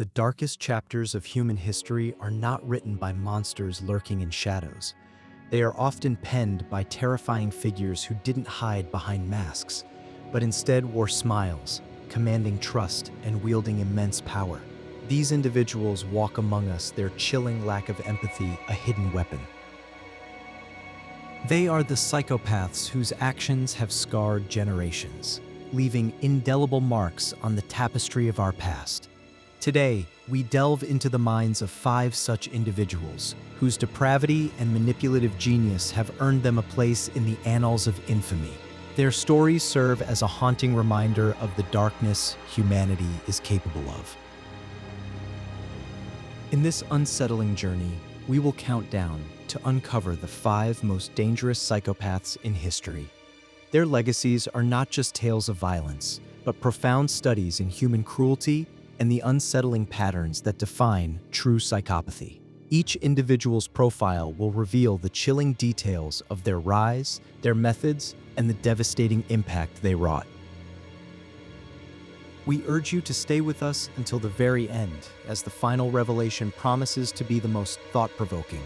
The darkest chapters of human history are not written by monsters lurking in shadows. They are often penned by terrifying figures who didn't hide behind masks, but instead wore smiles, commanding trust and wielding immense power. These individuals walk among us, their chilling lack of empathy a hidden weapon. They are the psychopaths whose actions have scarred generations, leaving indelible marks on the tapestry of our past. Today, we delve into the minds of 5 such individuals, whose depravity and manipulative genius have earned them a place in the annals of infamy. Their stories serve as a haunting reminder of the darkness humanity is capable of. In this unsettling journey, we will count down to uncover the 5 most dangerous psychopaths in history. Their legacies are not just tales of violence, but profound studies in human cruelty and the unsettling patterns that define true psychopathy. Each individual's profile will reveal the chilling details of their rise, their methods, and the devastating impact they wrought. We urge you to stay with us until the very end, as the final revelation promises to be the most thought-provoking.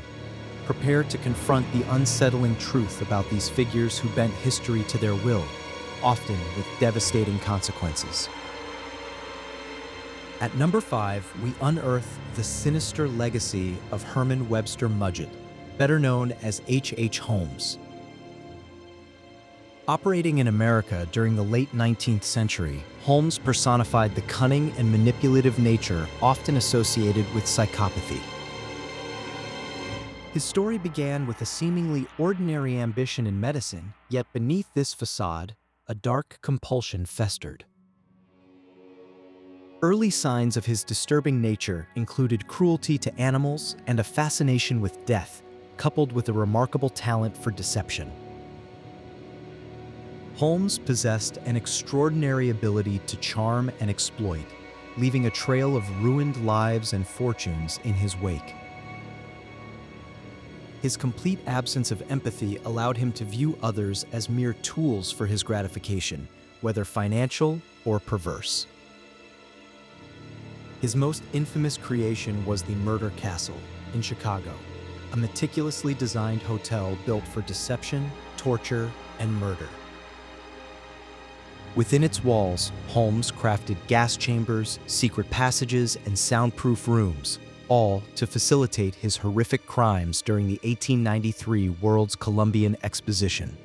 Prepare to confront the unsettling truth about these figures who bent history to their will, often with devastating consequences. At number 5, we unearth the sinister legacy of Herman Webster Mudgett, better known as H.H. Holmes. Operating in America during the late 19th century, Holmes personified the cunning and manipulative nature often associated with psychopathy. His story began with a seemingly ordinary ambition in medicine, yet beneath this facade, a dark compulsion festered. Early signs of his disturbing nature included cruelty to animals and a fascination with death, coupled with a remarkable talent for deception. Holmes possessed an extraordinary ability to charm and exploit, leaving a trail of ruined lives and fortunes in his wake. His complete absence of empathy allowed him to view others as mere tools for his gratification, whether financial or perverse. His most infamous creation was the Murder Castle in Chicago, a meticulously designed hotel built for deception, torture, and murder. Within its walls, Holmes crafted gas chambers, secret passages, and soundproof rooms, all to facilitate his horrific crimes during the 1893 World's Columbian Exposition.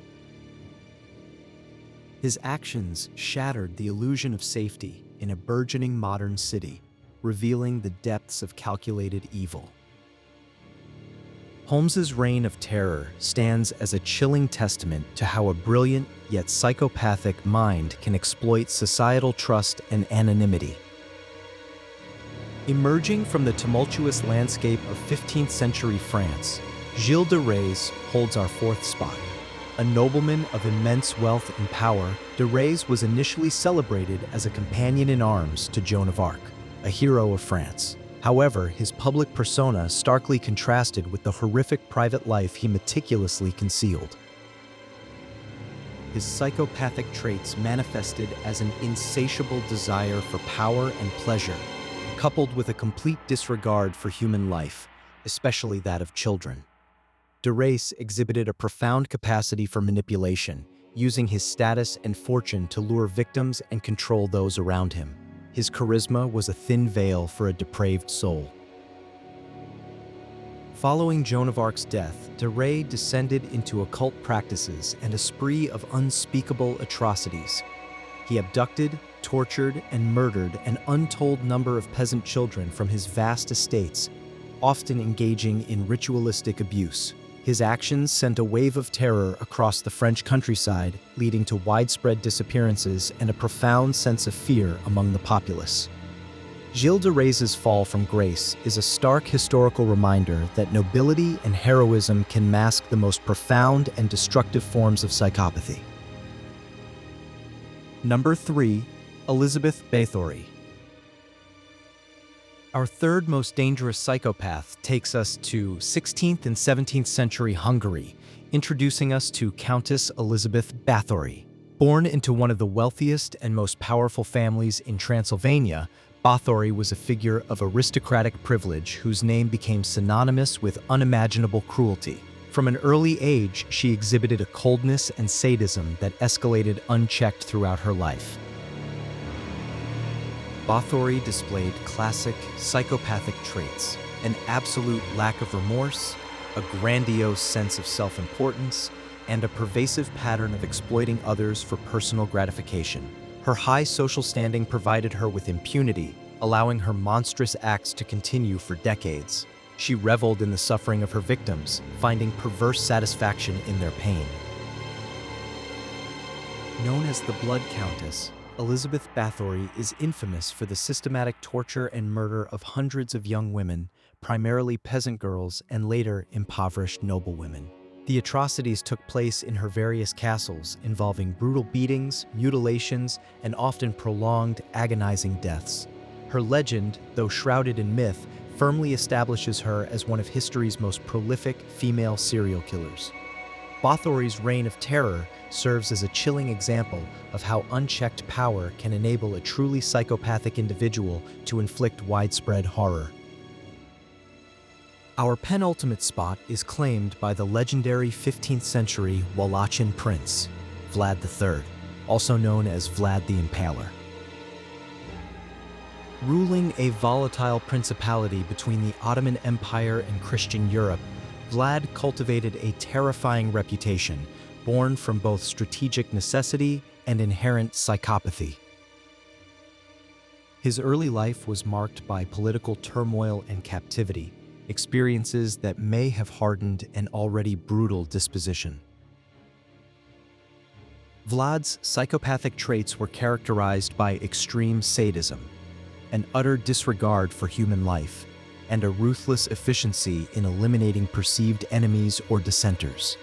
His actions shattered the illusion of safety in a burgeoning modern city, revealing the depths of calculated evil. Holmes's reign of terror stands as a chilling testament to how a brilliant yet psychopathic mind can exploit societal trust and anonymity. Emerging from the tumultuous landscape of 15th century France, Gilles de Rais holds our 4th spot. A nobleman of immense wealth and power, de Rais was initially celebrated as a companion in arms to Joan of Arc, a hero of France. However, his public persona starkly contrasted with the horrific private life he meticulously concealed. His psychopathic traits manifested as an insatiable desire for power and pleasure, coupled with a complete disregard for human life, especially that of children. De Rais exhibited a profound capacity for manipulation, using his status and fortune to lure victims and control those around him. His charisma was a thin veil for a depraved soul. Following Joan of Arc's death, de Rais descended into occult practices and a spree of unspeakable atrocities. He abducted, tortured, and murdered an untold number of peasant children from his vast estates, often engaging in ritualistic abuse. His actions sent a wave of terror across the French countryside, leading to widespread disappearances and a profound sense of fear among the populace. Gilles de Rais's fall from grace is a stark historical reminder that nobility and heroism can mask the most profound and destructive forms of psychopathy. Number 3. Elizabeth Bathory. Our 3rd most dangerous psychopath takes us to 16th and 17th century Hungary, introducing us to Countess Elizabeth Bathory. Born into one of the wealthiest and most powerful families in Transylvania, Bathory was a figure of aristocratic privilege whose name became synonymous with unimaginable cruelty. From an early age, she exhibited a coldness and sadism that escalated unchecked throughout her life. Bathory displayed classic psychopathic traits: an absolute lack of remorse, a grandiose sense of self-importance, and a pervasive pattern of exploiting others for personal gratification. Her high social standing provided her with impunity, allowing her monstrous acts to continue for decades. She reveled in the suffering of her victims, finding perverse satisfaction in their pain. Known as the Blood Countess, Elizabeth Bathory is infamous for the systematic torture and murder of hundreds of young women, primarily peasant girls and later impoverished noblewomen. The atrocities took place in her various castles, involving brutal beatings, mutilations, and often prolonged, agonizing deaths. Her legend, though shrouded in myth, firmly establishes her as one of history's most prolific female serial killers. Bathory's reign of terror serves as a chilling example of how unchecked power can enable a truly psychopathic individual to inflict widespread horror. Our penultimate spot is claimed by the legendary 15th century Wallachian prince, Vlad III, also known as Vlad the Impaler. Ruling a volatile principality between the Ottoman Empire and Christian Europe, Vlad cultivated a terrifying reputation, born from both strategic necessity and inherent psychopathy. His early life was marked by political turmoil and captivity, experiences that may have hardened an already brutal disposition. Vlad's psychopathic traits were characterized by extreme sadism, an utter disregard for human life, and a ruthless efficiency in eliminating perceived enemies or dissenters.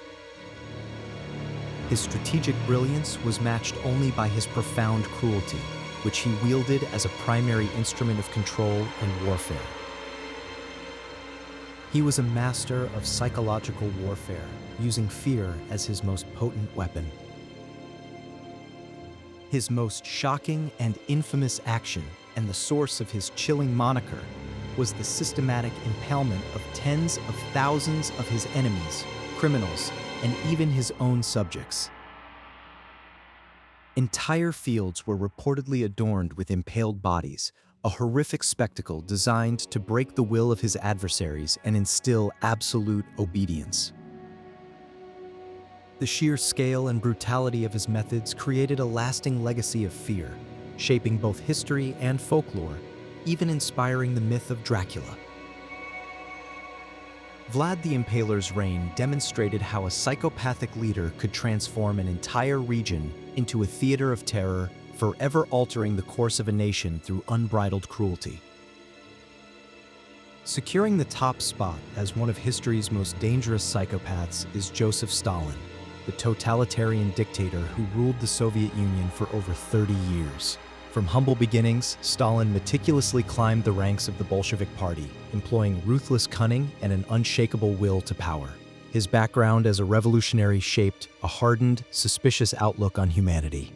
His strategic brilliance was matched only by his profound cruelty, which he wielded as a primary instrument of control and warfare. He was a master of psychological warfare, using fear as his most potent weapon. His most shocking and infamous action, and the source of his chilling moniker, was the systematic impalement of tens of thousands of his enemies, criminals, and even his own subjects. Entire fields were reportedly adorned with impaled bodies, a horrific spectacle designed to break the will of his adversaries and instill absolute obedience. The sheer scale and brutality of his methods created a lasting legacy of fear, shaping both history and folklore, even inspiring the myth of Dracula. Vlad the Impaler's reign demonstrated how a psychopathic leader could transform an entire region into a theater of terror, forever altering the course of a nation through unbridled cruelty. Securing the top spot as one of history's most dangerous psychopaths is Joseph Stalin, the totalitarian dictator who ruled the Soviet Union for over 30 years. From humble beginnings, Stalin meticulously climbed the ranks of the Bolshevik Party, employing ruthless cunning and an unshakable will to power. His background as a revolutionary shaped a hardened, suspicious outlook on humanity.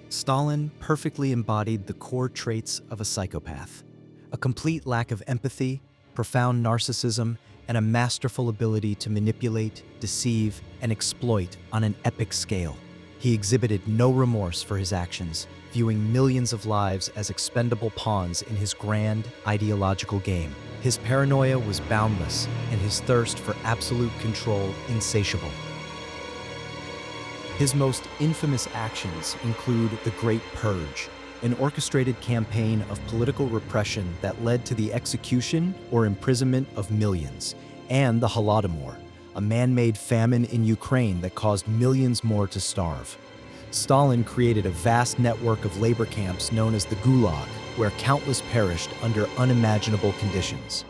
Stalin perfectly embodied the core traits of a psychopath: a complete lack of empathy, profound narcissism, and a masterful ability to manipulate, deceive, and exploit on an epic scale. He exhibited no remorse for his actions, viewing millions of lives as expendable pawns in his grand, ideological game. His paranoia was boundless, and his thirst for absolute control insatiable. His most infamous actions include the Great Purge, an orchestrated campaign of political repression that led to the execution or imprisonment of millions, and the Holodomor, a man-made famine in Ukraine that caused millions more to starve. Stalin created a vast network of labor camps known as the Gulag, where countless perished under unimaginable conditions.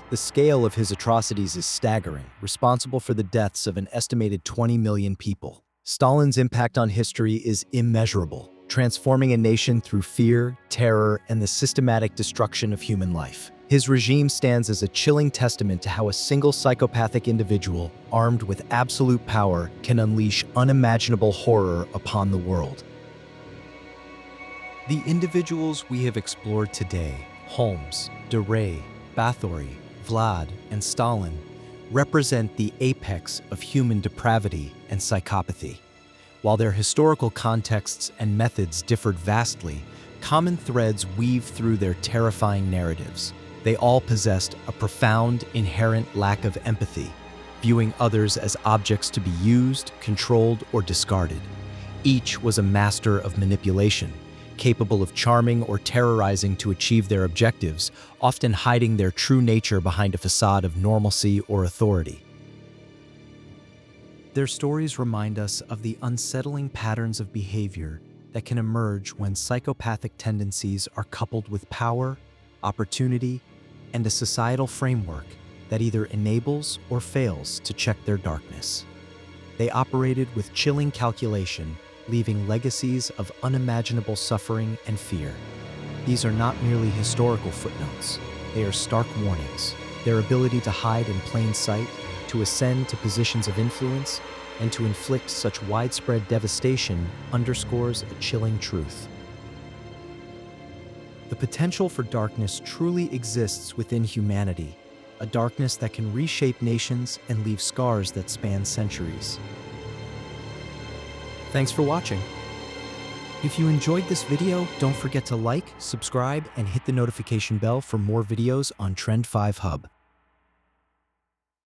The scale of his atrocities is staggering, responsible for the deaths of an estimated 20 million people. Stalin's impact on history is immeasurable, transforming a nation through fear, terror, and the systematic destruction of human life. His regime stands as a chilling testament to how a single psychopathic individual, armed with absolute power, can unleash unimaginable horror upon the world. The individuals we have explored today, Holmes, DeRay, Bathory, Vlad, and Stalin, represent the apex of human depravity and psychopathy. While their historical contexts and methods differed vastly, common threads weave through their terrifying narratives. They all possessed a profound, inherent lack of empathy, viewing others as objects to be used, controlled, or discarded. Each was a master of manipulation, capable of charming or terrorizing to achieve their objectives, often hiding their true nature behind a facade of normalcy or authority. Their stories remind us of the unsettling patterns of behavior that can emerge when psychopathic tendencies are coupled with power, opportunity, and a societal framework that either enables or fails to check their darkness. They operated with chilling calculation, leaving legacies of unimaginable suffering and fear. These are not merely historical footnotes. They are stark warnings. Their ability to hide in plain sight, to ascend to positions of influence, and to inflict such widespread devastation underscores a chilling truth. The potential for darkness truly exists within humanity, a darkness that can reshape nations and leave scars that span centuries. Thanks for watching. If you enjoyed this video, don't forget to like, subscribe, and hit the notification bell for more videos on Trend 5 Hub.